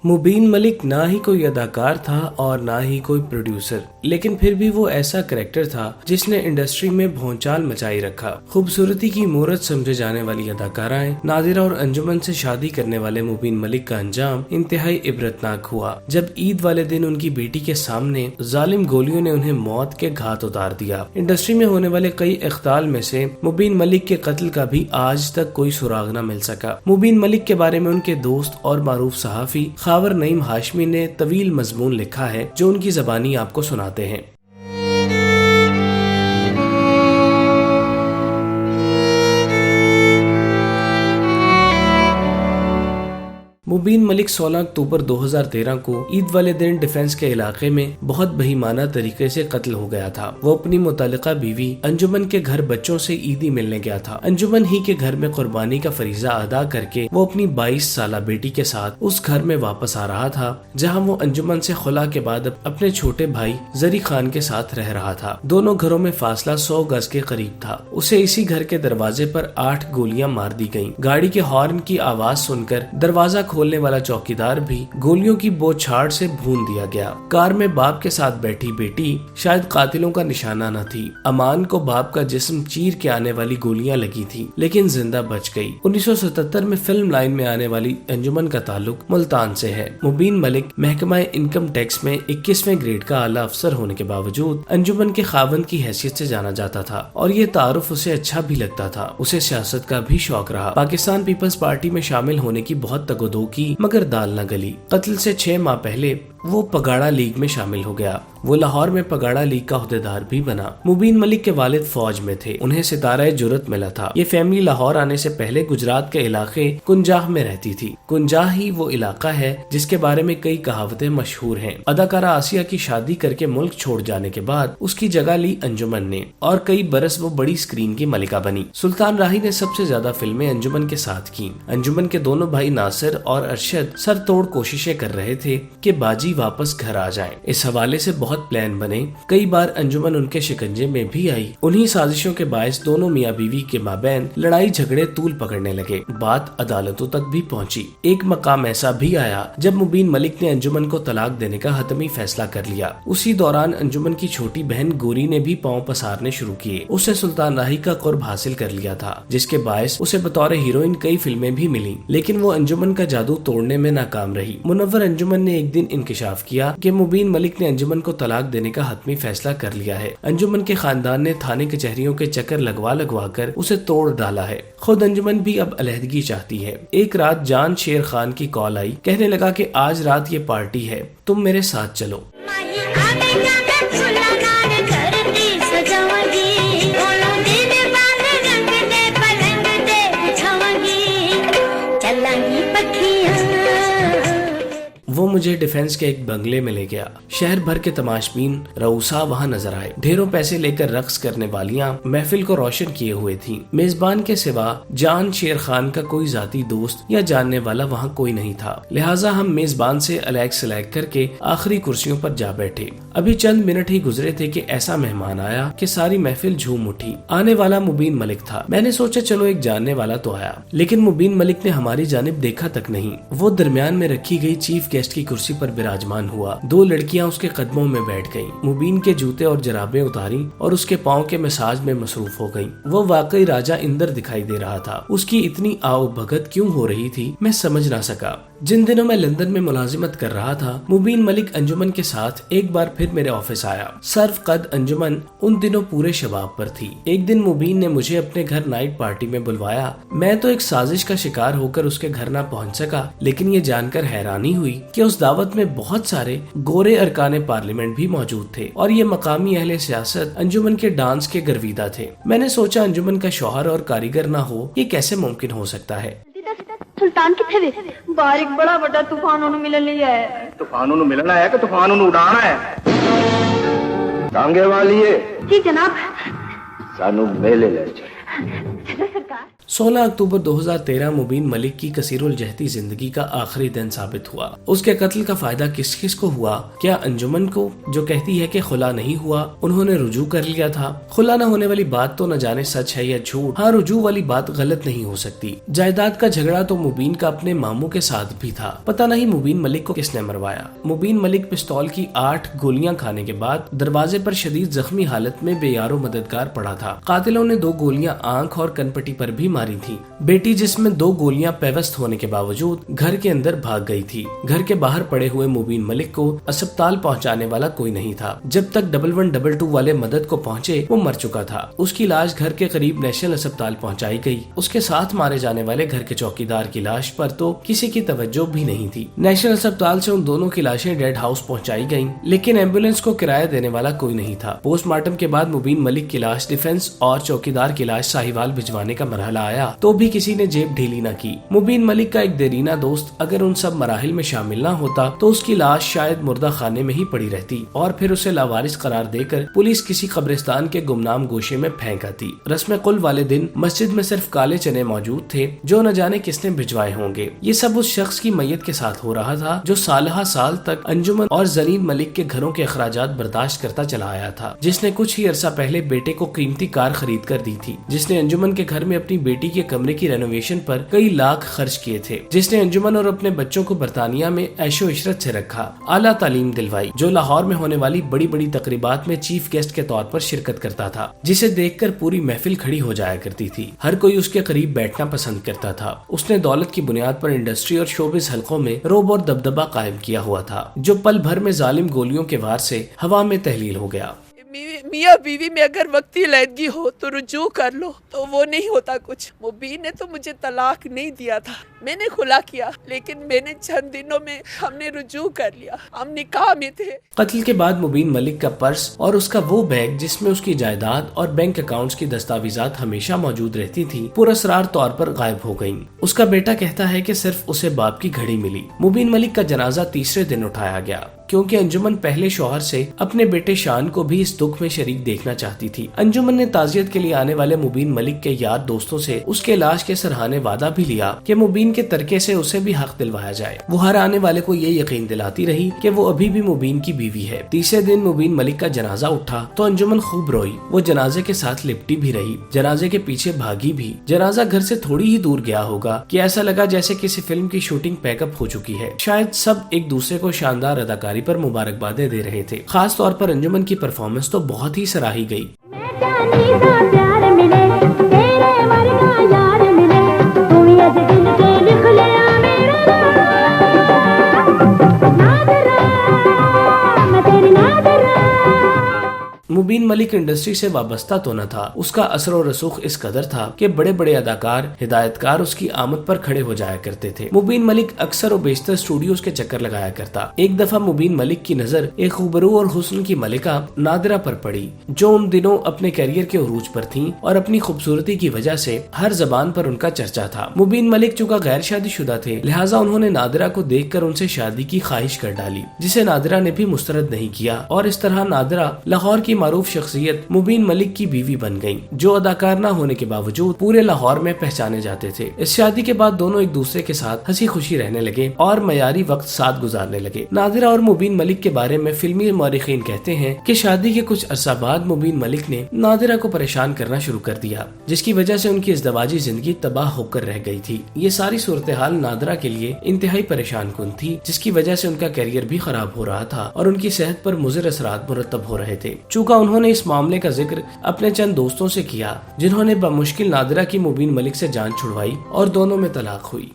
मुबीन मलिक ना ही कोई अदाकार था और ना ही कोई प्रोड्यूसर, लेकिन फिर भी वो ऐसा कैरेक्टर था जिसने इंडस्ट्री में भौचाल मचाई रखा। खूबसूरती की मूरत समझे जाने वाली अदाकाराएं नादिरा और अंजुमन से शादी करने वाले मुबीन मलिक का अंजाम इंतहाई इबरतनाक हुआ जब ईद वाले दिन उनकी बेटी के सामने जालिम गोलियों ने उन्हें मौत के घाट उतार दिया। इंडस्ट्री में होने वाले कई इख्ताल में से मुबीन मलिक के कत्ल का भी आज तक कोई सुराग न मिल सका। मुबीन मलिक के बारे में उनके दोस्त और मारूफ सहाफी खावर नईम हाशमी ने तवील मजमून लिखा है जो उनकी ज़बानी आपको सुनाते हैं। मुबीन मलिक 16 अक्टूबर 2013 को ईद वाले दिन डिफेंस के इलाके में बहुत बेईमाना तरीके से कत्ल हो गया था। वो अपनी मुतालिका बीवी अंजुमन के घर बच्चों से ईदी मिलने गया था। अंजुमन ही के घर में कुर्बानी का फरीजा अदा करके वो अपनी 22 साला बेटी के साथ उस घर में वापस आ रहा था जहां वो अंजुमन से खुला के बाद अपने छोटे भाई जरी खान के साथ रह रहा था। दोनों घरों में फासला 100 गज के करीब था। उसे इसी घर के दरवाजे पर 8 गोलियां मार दी गयी। गाड़ी के हॉर्न की आवाज सुनकर दरवाजा खोलने वाला चौकीदार भी गोलियों की बौछार से भून दिया गया। कार में बाप के साथ बैठी बेटी शायद कातिलों का निशाना न थी। अमान को बाप का जिस्म चीर के आने वाली गोलियां लगी थी लेकिन जिंदा बच गई। 1977 में फिल्म लाइन में आने वाली अंजुमन का ताल्लुक मुल्तान से है। मुबीन मलिक महकमा इनकम टैक्स में 21वें ग्रेड का आला अफसर होने के बावजूद अंजुमन के खावंद की हैसियत से जाना जाता था और ये तारुफ उसे अच्छा भी लगता था। उसे सियासत का भी शौक रहा। पाकिस्तान पीपल्स पार्टी में शामिल होने की बहुत तगदो की मगर दाल न गली। कत्ल से 6 माह पहले वो पगाड़ा लीग में शामिल हो गया। वो लाहौर में पगाड़ा लीग का अहदेदार भी बना। मुबीन मलिक के वालिद फौज में थे। उन्हें सितारा जुर्रत मिला था। ये फैमिली लाहौर आने से पहले गुजरात के इलाके कुंजाह में रहती थी। कुंजाह ही वो इलाका है जिसके बारे में कई कहावतें मशहूर हैं। अदाकारा आसिया की शादी करके मुल्क छोड़ जाने के बाद उसकी जगह ली अंजुमन ने और कई बरस वो बड़ी स्क्रीन की मलिका बनी। सुल्तान राही ने सबसे ज्यादा फिल्में अंजुमन के साथ की। अंजुमन के दोनों भाई नासिर और अरशद सर तोड़ कोशिशें कर रहे थे कि बाजी वापस घर आ जाएं। इस हवाले से बहुत प्लान बने। कई बार अंजुमन उनके शिकंजे में भी आई। उन्हीं साजिशों के बायस दोनों मियाँ बीवी के माबैन लड़ाई झगड़े तूल पकड़ने लगे। बात अदालतों तक भी पहुंची। एक मकाम ऐसा भी आया जब मुबीन मलिक ने अंजुमन को तलाक देने का हतमी फैसला कर लिया। उसी दौरान अंजुमन की छोटी बहन गोरी ने भी पांव पसारने शुरू किए। उसे सुल्तान राही का कुर्ब हासिल कर लिया था जिसके बायस उसे बतौर हीरोइन कई फिल्में भी मिली लेकिन वो अंजुमन का जादू तोड़ने में नाकाम रही। मुनव्वर अंजुमन ने एक दिन इंकशाफ किया कि मुबीन मलिक ने अंजुमन को तलाक देने का हतमी फैसला कर लिया है। अंजुमन के खानदान ने थाने कचहरियों के चक्कर लगवा कर उसे तोड़ डाला है। खुद अंजुमन भी अब अलहदगी चाहती है। एक रात जान शेर खान की कॉल आई। कहने लगा कि आज रात ये पार्टी है, तुम मेरे साथ चलो। वो मुझे डिफेंस के एक बंगले में ले गया। शहर भर के तमाशबीन रऊसा वहाँ नजर आए। ढेरों पैसे लेकर रक्स करने वालियाँ महफिल को रोशन किए हुए थीं। मेजबान के सिवा जान शेर खान का कोई जाती दोस्त या जानने वाला वहाँ कोई नहीं था। लिहाजा हम मेजबान से अलग सलैग करके आखिरी कुर्सियों पर जा बैठे। अभी चंद मिनट ही गुजरे थे कि ऐसा मेहमान आया कि सारी महफिल झूम उठी। आने वाला मुबीन मलिक था। मैंने सोचा चलो एक जानने वाला तो आया, लेकिन मुबीन मलिक ने हमारी जानिब देखा तक नहीं। वो दरमियान में रखी गई चीफ गेस्ट की कुर्सी पर विराजमान हुआ। 2 लड़कियां उसके कदमों में बैठ गईं। मुबीन के जूते और जराबें उतारी और उसके पाँव के मसाज में मसरूफ हो गईं। वो वाकई राजा इंदर दिखाई दे रहा था। उसकी इतनी आओ भगत क्यों हो रही थी मैं समझ ना सका। जिन दिनों मैं लंदन में मुलाजिमत कर रहा था मुबीन मलिक अंजुमन के साथ एक बार फिर मेरे ऑफिस आया। सर्व कद अंजुमन उन दिनों पूरे शबाब पर थी। एक दिन मुबीन ने मुझे अपने घर नाइट पार्टी में बुलवाया। मैं तो एक साजिश का शिकार होकर उसके घर ना पहुंच सका, लेकिन ये जानकर हैरानी हुई कि उस दावत में बहुत सारे गोरे अरकाने पार्लियामेंट भी मौजूद थे और ये मकामी अहले सियासत अंजुमन के डांस के गर्विदा थे। मैंने सोचा अंजुमन का शौहर और कारीगर ना हो ये कैसे मुमकिन हो सकता है। सुल्तान किथे वे? बाहर एक बड़ा बड़ा तूफान उन्हें मिलने लिया है। तूफान उन्हें मिलना है कि तूफान उन्हें उड़ाना है? टांगे वाली है। जी जनाब। सानू मेले ले चल। सरकार। 16 अक्टूबर 2013 मुबीन मलिक की कसीरुल-जहती जिंदगी का आखिरी दिन साबित हुआ। उसके कत्ल का फायदा किस किस को हुआ? क्या अंजुमन को, जो कहती है कि खुला नहीं हुआ, उन्होंने रुजू कर लिया था? खुला न होने वाली बात तो न जाने सच है या झूठ। हाँ, रुजू वाली बात गलत नहीं हो सकती। जायदाद का झगड़ा तो मुबीन का अपने मामू के साथ भी था। पता नहीं मुबीन मलिक को किसने मरवाया। मुबीन मलिक पिस्तौल की 8 गोलियां खाने के बाद दरवाजे पर शदीद जख्मी हालत में बेयारो मददगार पड़ा था। कातिलों ने 2 गोलियां आंख और कनपट्टी पर भी मारी थी। बेटी जिसमें 2 गोलियां पेवस्त होने के बावजूद घर के अंदर भाग गई थी। घर के बाहर पड़े हुए मुबीन मलिक को अस्पताल पहुंचाने वाला कोई नहीं था। जब तक 1122 वाले मदद को पहुंचे वो मर चुका था। उसकी लाश घर के करीब नेशनल अस्पताल पहुंचाई गई। उसके साथ मारे जाने वाले घर के चौकीदार की लाश पर तो किसी की तवज्जो भी नहीं थी। नेशनल अस्पताल से उन दोनों की लाशें डेड हाउस पहुंचाई गयी, लेकिन एम्बुलेंस को किराया देने वाला कोई नहीं था। पोस्टमार्टम के बाद मुबीन मलिक की लाश डिफेंस और चौकीदार की लाश साहिवाल भिजवाने का मरहला आया तो भी किसी ने जेब ढीली न की। मुबीन मलिक का एक देरीना दोस्त अगर उन सब मराहिल में शामिल न होता तो उसकी लाश शायद मुर्दा खाने में ही पड़ी रहती और फिर उसे लावारिस करार देकर पुलिस किसी कब्रिस्तान के गुमनाम गोशे में फेंक आती। रस्म कुल वाले दिन मस्जिद में सिर्फ काले चने मौजूद थे जो न जाने किसने भिजवाए होंगे। ये सब उस शख्स की मैयत के साथ हो रहा था जो साल तक अंजुमन और जनीन मलिक के घरों के अखराजात बर्दाश्त करता चला आया था, जिसने कुछ ही अरसा पहले बेटे को कीमती कार खरीद कर दी थी, जिसने अंजुमन के घर में अपनी बेटी के कमरे की रेनोवेशन पर कई लाख खर्च किए थे, जिसने अंजुमन और अपने बच्चों को बरतानिया में ऐशो इशरत से रखा, आला तालीम दिलवाई, जो लाहौर में होने वाली बड़ी बड़ी तकरीबात में चीफ गेस्ट के तौर पर शिरकत करता था, जिसे देखकर पूरी महफिल खड़ी हो जाया करती थी। हर कोई उसके करीब बैठना पसंद करता था। उसने दौलत की बुनियाद पर इंडस्ट्री और शोबिस हलकों में रोब और दबदबा कायम किया हुआ था, जो पल भर में जालिम गोलियों के वार से हवा में तहलील हो गया। मियाँ बीवी में अगर वक्ती लैदगी हो तो रुजू कर लो, तो वो नहीं होता कुछ। मुबीन ने तो मुझे तलाक नहीं दिया था, मैंने खुला किया, लेकिन मैंने चंद दिनों में हमने रुजू कर लिया, हम निकाह में थे। कत्ल के बाद मुबीन मलिक का पर्स और उसका वो बैग जिसमें उसकी जायदाद और बैंक अकाउंट्स की दस्तावेजात हमेशा मौजूद रहती थी, पुरअसरार तौर पर गायब हो गयी। उसका बेटा कहता है कि सिर्फ उसे बाप की घड़ी मिली। मुबीन मलिक का जनाजा तीसरे दिन उठाया गया क्योंकि अंजुमन पहले शौहर से अपने बेटे शान को भी इस दुख में शरीक देखना चाहती थी। अंजुमन ने ताजियत के लिए आने वाले मुबीन मलिक के यार दोस्तों से उसके लाश के सराहने वादा भी लिया कि मुबीन के तरके से उसे भी हक दिलवाया जाए। वो हर आने वाले को ये यकीन दिलाती रही कि वो अभी भी मुबीन की बीवी है। तीसरे दिन मुबीन मलिक का जनाजा उठा तो अंजुमन खूब रोई। वो जनाजे के साथ लिपटी भी रही, जनाजे के पीछे भागी भी। जनाजा घर से थोड़ी ही दूर गया होगा कि ऐसा लगा जैसे किसी फिल्म की शूटिंग पैकअप हो चुकी है। शायद सब एक दूसरे को शानदार अदाकारी पर मुबारकबादें दे रहे थे। खास तौर पर अंजुमन की परफॉर्मेंस तो बहुत ही सराही गई। मुबीन मलिक इंडस्ट्री से वाबस्ता तो न था, उसका असर और रसूख इस कदर था कि बड़े बड़े अदाकार, हिदायतकार उसकी आमद पर खड़े हो जाया करते थे। मुबीन मलिक अक्सर और बेशतर स्टूडियोज के चक्कर लगाया करता। एक दफा मुबीन मलिक की नजर एक खूबरू और हुस्न की मलिका नादिरा पर पड़ी, जो उन दिनों अपने करियर के उरूज पर थी और अपनी खूबसूरती की वजह से हर जबान पर उनका चर्चा था। मुबीन मलिक चूंकि गैर शादीशुदा थे, लिहाजा उन्होंने नादिरा को देखकर उनसे शादी की ख्वाहिश कर डाली, जिसे नादिरा ने भी मुस्तरद नहीं किया और इस तरह नादिरा लाहौर की मारूफ शख्सियत मुबीन मलिक की बीवी बन गईं, जो अदाकार न होने के बावजूद पूरे लाहौर में पहचाने जाते थे। इस शादी के बाद दोनों एक दूसरे के साथ हंसी खुशी रहने लगे और मयारी वक्त साथ गुजारने लगे। नादिरा और मुबीन मलिक के बारे में फिल्मी मौरिखीन कहते हैं कि शादी के कुछ अरसा बाद मुबीन मलिक ने नादिरा को परेशान करना शुरू कर दिया, जिसकी वजह से उनकी इज़्दवाजी जिंदगी तबाह होकर रह गई थी। ये सारी सूरत हाल नादिरा के लिए इंतहाई परेशान कुन थी, जिसकी वजह से उनका करियर भी खराब हो रहा था और उनकी सेहत पर मुज़िर असरात मुरतब हो रहे थे। चूँकि उन्होंने इस मामले का जिक्र अपने चंद दोस्तों से किया, जिन्होंने बमुश्किल नादिरा की मुबीन मलिक से जान छुड़वाई और दोनों में तलाक हुई।